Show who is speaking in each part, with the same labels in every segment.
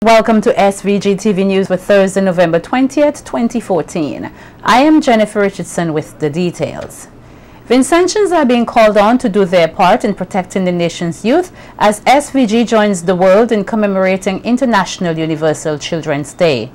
Speaker 1: Welcome to SVG-TV News for Thursday, November 20th, 2014. I am Jennifer Richardson with the details. Vincentians are being called on to do their part in protecting the nation's youth as SVG joins the world in commemorating International Universal Children's Day.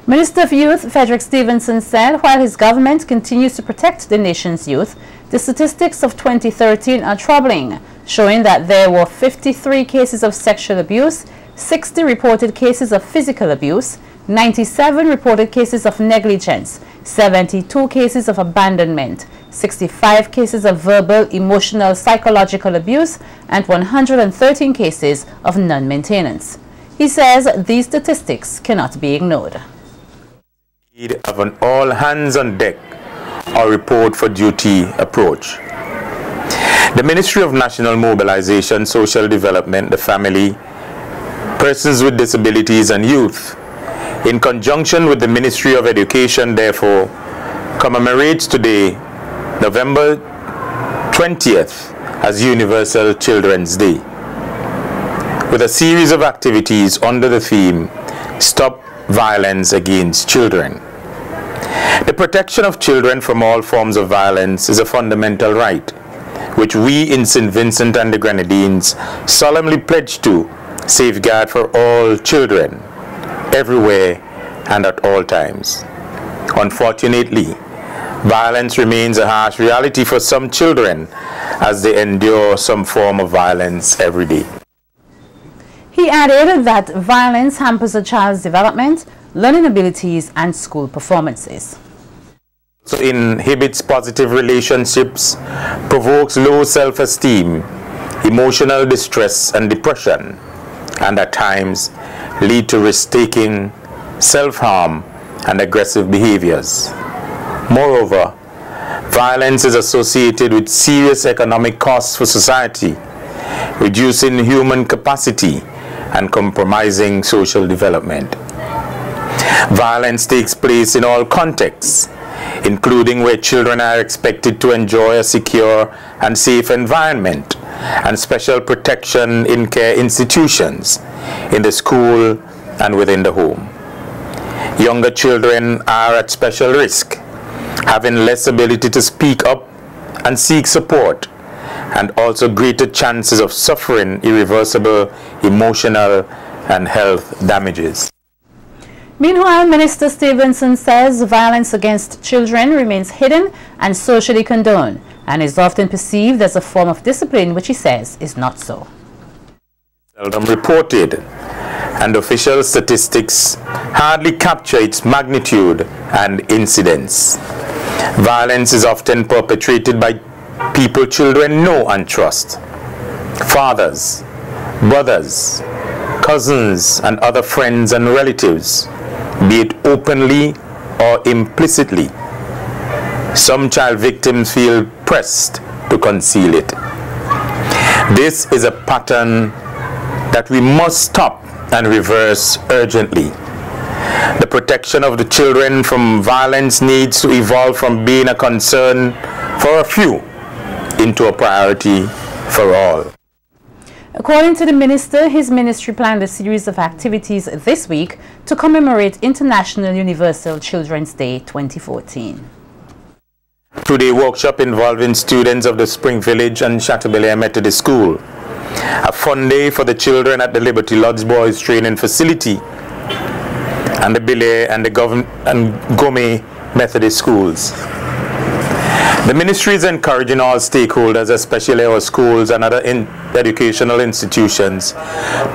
Speaker 1: Minister of Youth Frederick Stevenson said while his government continues to protect the nation's youth, the statistics of 2013 are troubling, showing that there were 53 cases of sexual abuse, 60 reported cases of physical abuse, 97 reported cases of negligence, 72 cases of abandonment, 65 cases of verbal, emotional, psychological abuse, and 113 cases of non-maintenance. He says these statistics cannot be ignored.
Speaker 2: Need of an all hands on deck or report for duty approach. The Ministry of National Mobilization, Social Development, the Family, Persons with Disabilities and Youth, in conjunction with the Ministry of Education, therefore, commemorates today, November 20th, as Universal Children's Day, with a series of activities under the theme, Stop Violence Against Children. The protection of children from all forms of violence is a fundamental right, which we in St. Vincent and the Grenadines solemnly pledge to safeguard for all children, everywhere and at all times. Unfortunately, violence remains a harsh reality for some children as they endure some form of violence every day.
Speaker 1: He added that violence hampers a child's development, learning abilities, and school performances.
Speaker 2: So inhibits positive relationships, provokes low self-esteem, emotional distress and depression, and at times lead to risk-taking, self-harm, and aggressive behaviors. Moreover, violence is associated with serious economic costs for society, reducing human capacity and compromising social development. Violence takes place in all contexts, including where children are expected to enjoy a secure and safe environment and special protection in care institutions, in the school and within the home. Younger children are at special risk, having less ability to speak up and seek support, and also greater chances of suffering irreversible emotional and health damages.
Speaker 1: Meanwhile, Minister Stevenson says violence against children remains hidden and socially condoned and is often perceived as a form of discipline, which he says is not so.
Speaker 2: Seldom reported, and official statistics hardly capture its magnitude and incidence. Violence is often perpetrated by people children know and trust. Fathers, brothers, cousins, and other friends and relatives, be it openly or implicitly. Some child victims feel pressed to conceal it. This is a pattern that we must stop and reverse urgently. The protection of the children from violence needs to evolve from being a concern for a few into a priority for all.
Speaker 1: According to the minister, his ministry planned a series of activities this week to commemorate International Universal Children's Day 2014.
Speaker 2: Today, workshop involving students of the Spring Village and Chateaubelair Methodist School. A fun day for the children at the Liberty Lodge Boys Training Facility and the Belair and the Gomé Methodist Schools. The ministry is encouraging all stakeholders, especially our schools and other educational institutions,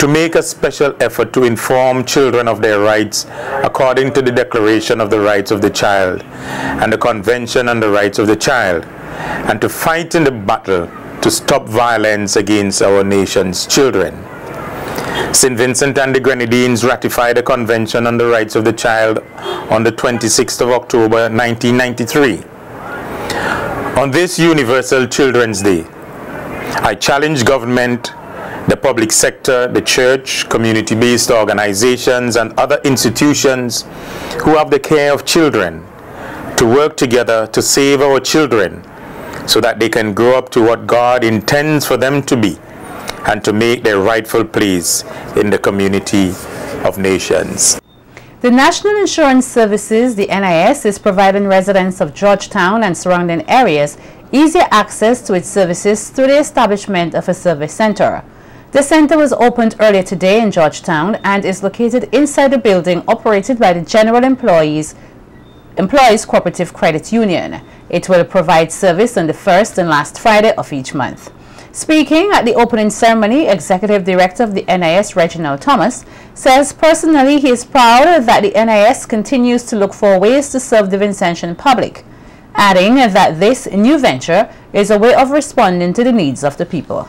Speaker 2: to make a special effort to inform children of their rights according to the Declaration of the Rights of the Child and the Convention on the Rights of the Child, and to fight in the battle to stop violence against our nation's children. St. Vincent and the Grenadines ratified the Convention on the Rights of the Child on the 26th of October 1993. On this Universal Children's Day, I challenge government, the public sector, the church, community-based organizations, and other institutions who have the care of children to work together to save our children so that they can grow up to what God intends for them to be and to make their rightful place in the community of nations.
Speaker 1: The National Insurance Services, the NIS, is providing residents of Georgetown and surrounding areas easier access to its services through the establishment of a service center. The center was opened earlier today in Georgetown and is located inside a building operated by the General Employees Cooperative Credit Union. It will provide service on the first and last Friday of each month. Speaking at the opening ceremony, Executive Director of the NIS, Reginald Thomas, says personally he is proud that the NIS continues to look for ways to serve the Vincentian public, adding that this new venture is a way of responding to the needs of the people.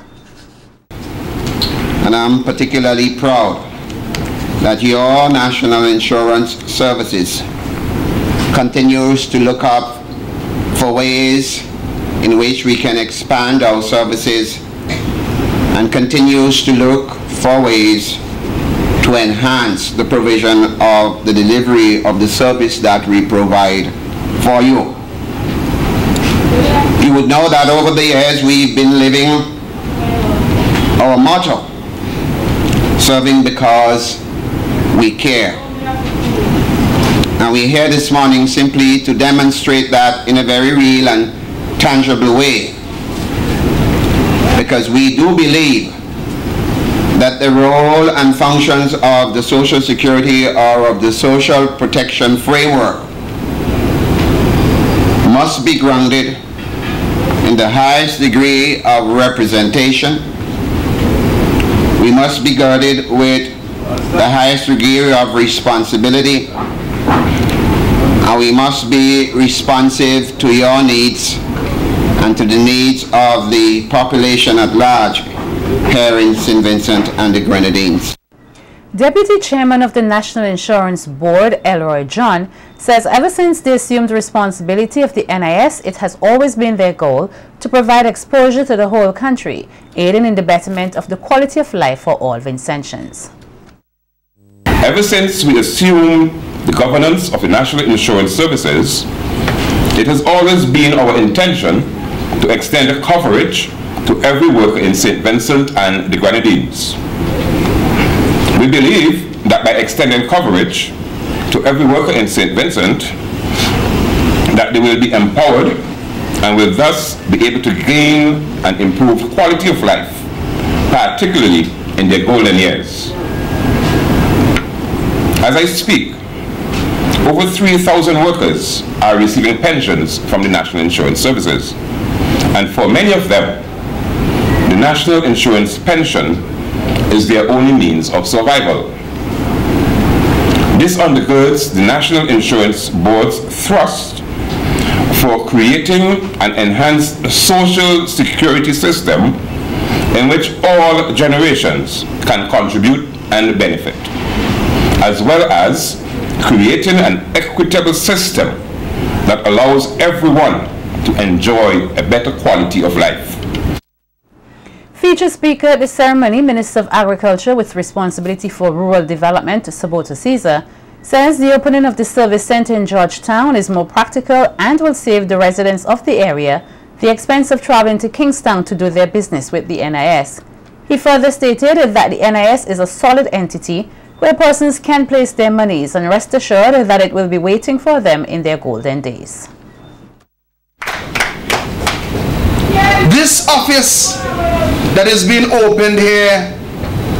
Speaker 3: And I'm particularly proud that your National Insurance Services continues to look up for ways in which we can expand our services and continues to look for ways to enhance the provision of the delivery of the service that we provide for you. You would know that over the years we've been living our motto, serving because we care. And we're here this morning simply to demonstrate that in a very real and tangible way, because we do believe that the role and functions of the Social Security or of the social protection framework must be grounded in the highest degree of representation. We must be girded with the highest degree of responsibility, and we must be responsive to your needs and to the needs of the population at large here in St. Vincent and the Grenadines.
Speaker 1: Deputy Chairman of the National Insurance Board, Elroy John, says ever since they assumed responsibility of the NIS, it has always been their goal to provide exposure to the whole country, aiding in the betterment of the quality of life for all Vincentians.
Speaker 4: Ever since we assumed the governance of the National Insurance Services, it has always been our intention to extend the coverage to every worker in St. Vincent and the Grenadines. We believe that by extending coverage to every worker in St. Vincent, that they will be empowered and will thus be able to gain and improve quality of life, particularly in their golden years. As I speak, over 3,000 workers are receiving pensions from the National Insurance Services, and for many of them, the National Insurance pension is their only means of survival. This undergirds the National Insurance Board's thrust for creating an enhanced social security system in which all generations can contribute and benefit, as well as creating an equitable system that allows everyone to enjoy a better quality of life.
Speaker 1: Featured speaker at the ceremony, Minister of Agriculture with responsibility for rural development, Sabota Caesar, says the opening of the service center in Georgetown is more practical and will save the residents of the area the expense of traveling to Kingstown to do their business with the NIS. He further stated that the NIS is a solid entity where persons can place their monies and rest assured that it will be waiting for them in their golden days.
Speaker 5: This office that is being opened here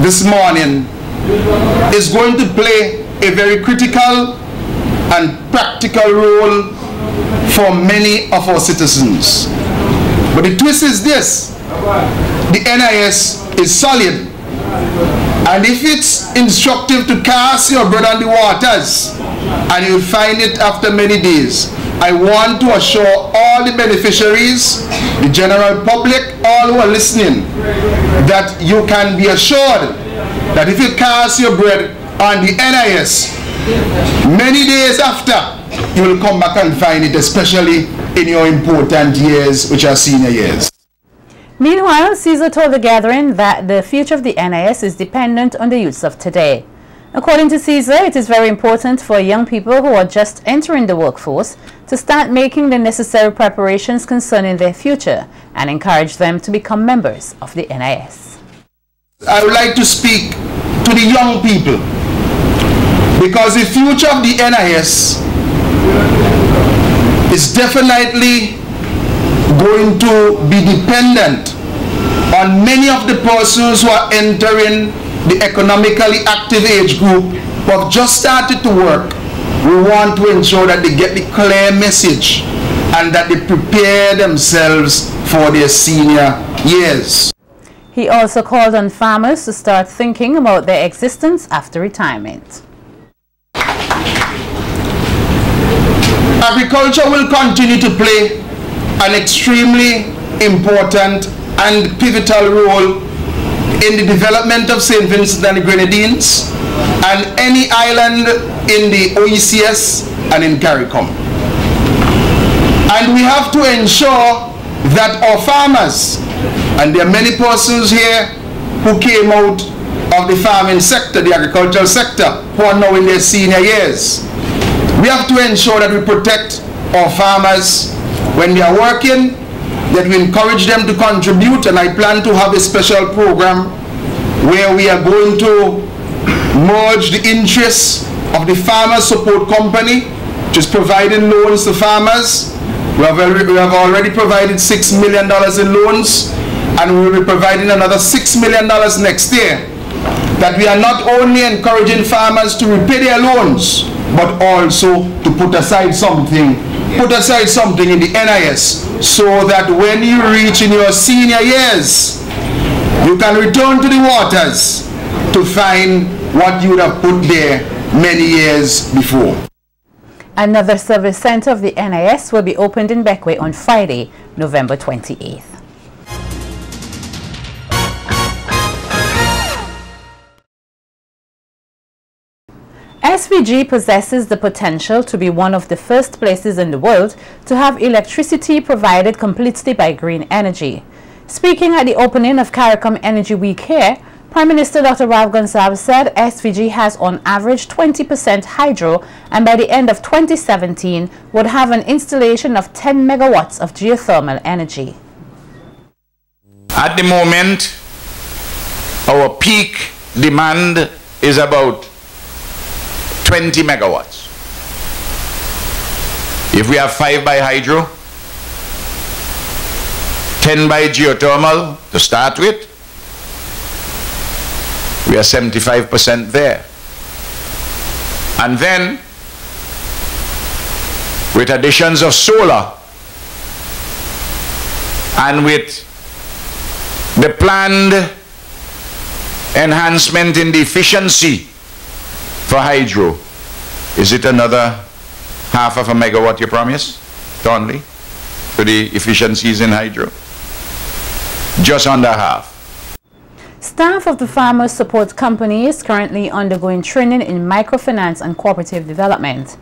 Speaker 5: this morning is going to play a very critical and practical role for many of our citizens. But the twist is this: the NIS is solid, and if it's instructive to cast your bread on the waters and you'll find it after many days, I want to assure all the beneficiaries, the general public, all who are listening, that you can be assured that if you cast your bread on the NIS, many days after, you will come back and find it, especially in your important years, which are senior years.
Speaker 1: Meanwhile, Caesar told the gathering that the future of the NIS is dependent on the youths of today. According to Caesar, it is very important for young people who are just entering the workforce to start making the necessary preparations concerning their future and encourage them to become members of the NIS.
Speaker 5: I would like to speak to the young people because the future of the NIS is definitely going to be dependent on many of the persons who are entering the economically active age group who have just started to work. We want to ensure that they get the clear message and that they prepare themselves for their senior years.
Speaker 1: He also called on farmers to start thinking about their existence after retirement.
Speaker 5: Agriculture will continue to play an extremely important and pivotal role in the development of St. Vincent and the Grenadines and any island in the OECS and in CARICOM. And we have to ensure that our farmers, and there are many persons here who came out of the farming sector, the agricultural sector, who are now in their senior years. We have to ensure that we protect our farmers when they are working, that we encourage them to contribute, and I plan to have a special program where we are going to merge the interests of the Farmer Support Company, which is providing loans to farmers. We have already provided $6 million in loans, and we will be providing another $6 million next year. That we are not only encouraging farmers to repay their loans, but also to put aside something in the NIS, so that when you reach in your senior years, you can return to the waters to find what you would have put there many years before.
Speaker 1: Another service center of the NIS will be opened in Beckway on Friday, November 28th. SVG possesses the potential to be one of the first places in the world to have electricity provided completely by green energy. Speaking at the opening of CARICOM Energy Week here, Prime Minister Dr. Ralph Gonsalves said SVG has on average 20% hydro, and by the end of 2017 would have an installation of 10 megawatts of geothermal energy.
Speaker 6: At the moment, our peak demand is about 20 megawatts. If we have 5 by hydro, 10 by geothermal to start with, we are 75% there. And then, with additions of solar and with the planned enhancement in the efficiency for hydro, is it another half of a megawatt you promise, Thornley, for the efficiencies in hydro? Just under half.
Speaker 1: Staff of the Farmers Support Company is currently undergoing training in microfinance and cooperative development.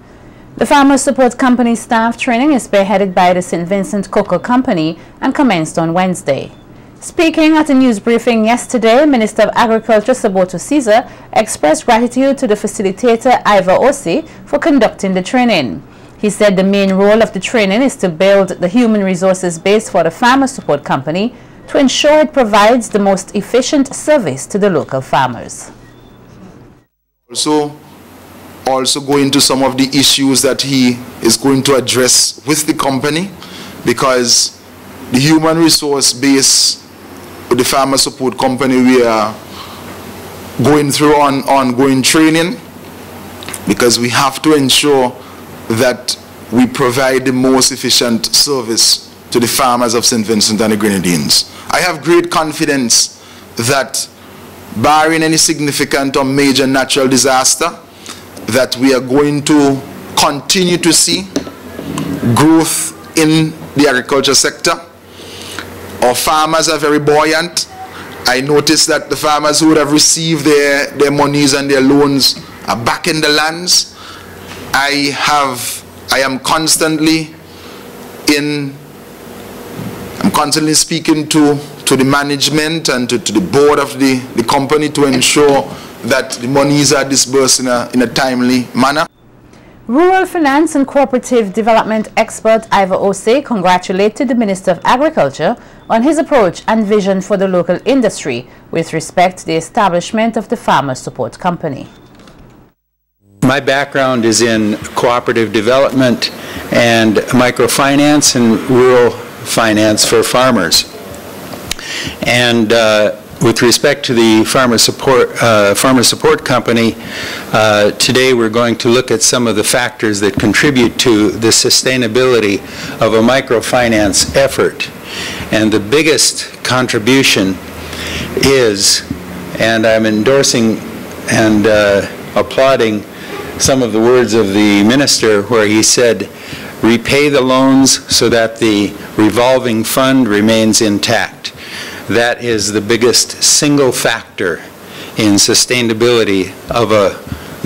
Speaker 1: The Farmers Support Company staff training is spearheaded by the St. Vincent Cocoa Company and commenced on Wednesday. Speaking at a news briefing yesterday, Minister of Agriculture Saboto Caesar expressed gratitude to the facilitator Ivor Osei for conducting the training. He said the main role of the training is to build the human resources base for the Farmers Support Company to ensure it provides the most efficient service to the local farmers.
Speaker 7: Also go into some of the issues that he is going to address with the company, because the human resource base with the Farmer Support Company, we are going through ongoing training, because we have to ensure that we provide the most efficient service to the farmers of St. Vincent and the Grenadines. I have great confidence that, barring any significant or major natural disaster, that we are going to continue to see growth in the agriculture sector. Our farmers are very buoyant. I noticed that the farmers who would have received their monies and their loans are back in the lands. I am constantly speaking to the management and to the board of the company to ensure that the monies are disbursed in a timely manner.
Speaker 1: Rural Finance and Cooperative Development expert Ivor Osei congratulated the Minister of Agriculture on his approach and vision for the local industry with respect to the establishment of the Farmers Support Company.
Speaker 8: My background is in cooperative development and microfinance and rural finance for farmers. And with respect to the Farmer Support Company, today we're going to look at some of the factors that contribute to the sustainability of a microfinance effort. And the biggest contribution is, and I'm endorsing and applauding some of the words of the minister where he said, repay the loans so that the revolving fund remains intact. That is the biggest single factor in sustainability of a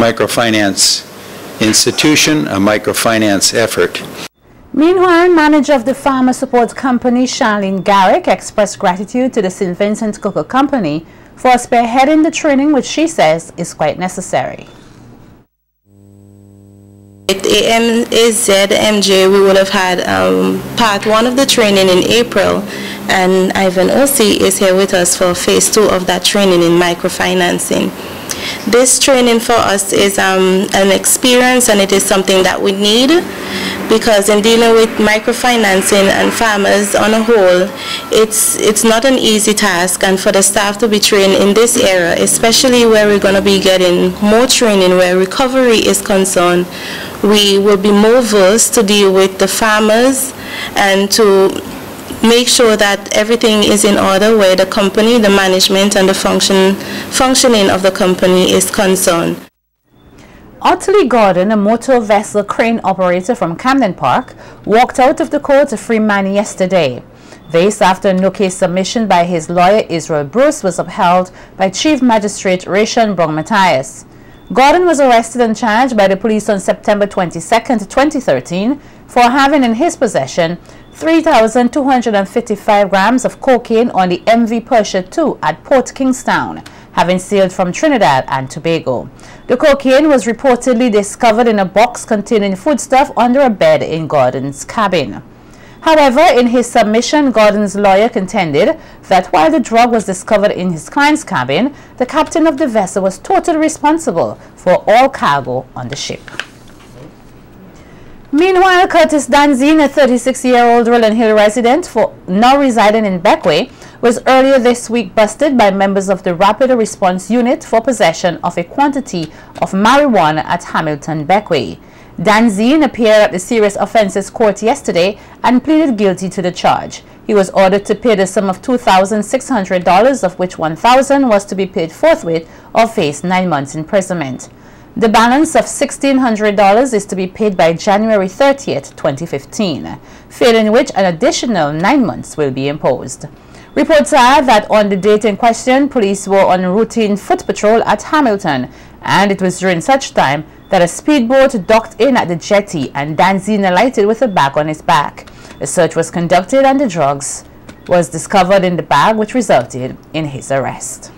Speaker 8: microfinance institution, a microfinance effort.
Speaker 1: Meanwhile, manager of the Farmer Support Company, Charlene Garrick, expressed gratitude to the St. Vincent Cocoa Company for spearheading the training, which she says is quite necessary.
Speaker 9: At AMAZMJ, we would have had part 1 of the training in April, and Ivan OC is here with us for phase 2 of that training in microfinancing. This training for us is an experience, and it is something that we need, because in dealing with microfinancing and farmers on a whole, it's not an easy task, and for the staff to be trained in this area, especially where we're going to be getting more training where recovery is concerned, we will be more versed to deal with the farmers and to make sure that everything is in order where the company, the management, and the functioning of the company is concerned.
Speaker 1: Matthias Gordon, a motor vessel crane operator from Camden Park, walked out of the court a free man yesterday. This after a no case submission by his lawyer Israel Bruce was upheld by Chief Magistrate Rachel Brong Matthias. Gordon was arrested and charged by the police on September 22, 2013 for having in his possession 3,255 grams of cocaine on the MV Persia 2 at Port Kingstown, having sailed from Trinidad and Tobago. The cocaine was reportedly discovered in a box containing foodstuff under a bed in Gordon's cabin. However, in his submission, Gordon's lawyer contended that while the drug was discovered in his client's cabin, the captain of the vessel was totally responsible for all cargo on the ship. Meanwhile, Curtis Dan Xena, a 36-year-old Rolling Hill resident now residing in Beckway, was earlier this week busted by members of the Rapid Response Unit for possession of a quantity of marijuana at Hamilton Beckway. Dan Xena appeared at the Serious Offences Court yesterday and pleaded guilty to the charge. He was ordered to pay the sum of $2,600, of which $1,000 was to be paid forthwith or face 9 months imprisonment. The balance of $1,600 is to be paid by January 30th, 2015, failing which an additional 9 months will be imposed. Reports are that on the date in question, police were on routine foot patrol at Hamilton, and it was during such time that a speedboat docked in at the jetty and Dan Xena alighted with a bag on his back. A search was conducted and the drugs was discovered in the bag, which resulted in his arrest.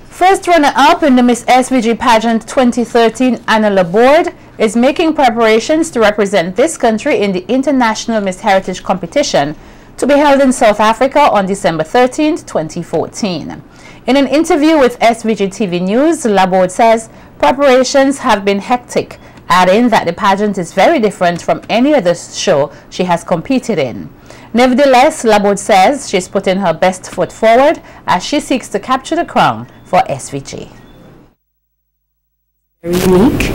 Speaker 1: First runner-up in the Miss SVG pageant 2013, Anna Laborde, is making preparations to represent this country in the International Miss Heritage competition to be held in South Africa on December 13, 2014. In an interview with SVG-TV News, Laborde says preparations have been hectic, adding that the pageant is very different from any other show she has competed in. Nevertheless, Laborde says she's putting her best foot forward as she seeks to capture the crown for SVG.
Speaker 10: Very unique,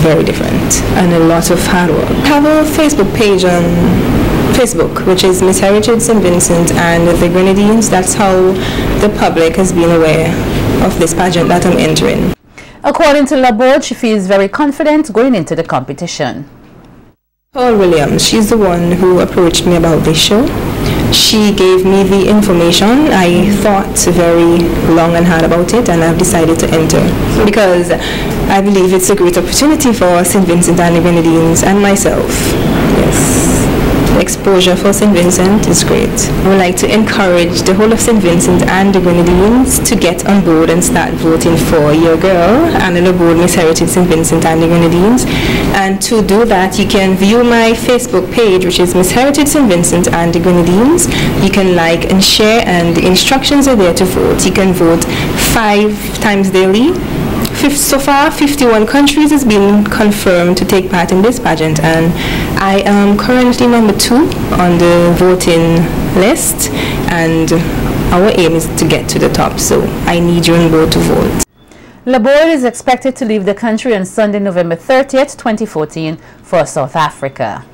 Speaker 10: very different, and a lot of hard work. I have a Facebook page on Facebook, which is Miss Heritage St. Vincent and the Grenadines. That's how the public has been aware of this pageant that I'm entering.
Speaker 1: According to Laborde, she feels very confident going into the competition.
Speaker 10: Paul Williams, she's the one who approached me about this show. She gave me the information. I thought very long and hard about it, and I've decided to enter because I believe it's a great opportunity for St. Vincent and the Grenadines and myself. Yes. The exposure for St. Vincent is great. I would like to encourage the whole of St. Vincent and the Grenadines to get on board and start voting for your girl, Anna Laborde, Miss Heritage St. Vincent and the Grenadines. And to do that, you can view my Facebook page, which is Miss Heritage St. Vincent and the Grenadines. You can like and share, and the instructions are there to vote. You can vote 5 times daily, so far 51 countries has been confirmed to take part in this pageant, and I am currently number 2 on the voting list, and our aim is to get to the top, so I need your vote to vote.
Speaker 1: Laborde is expected to leave the country on Sunday, November 30th, 2014 for South Africa.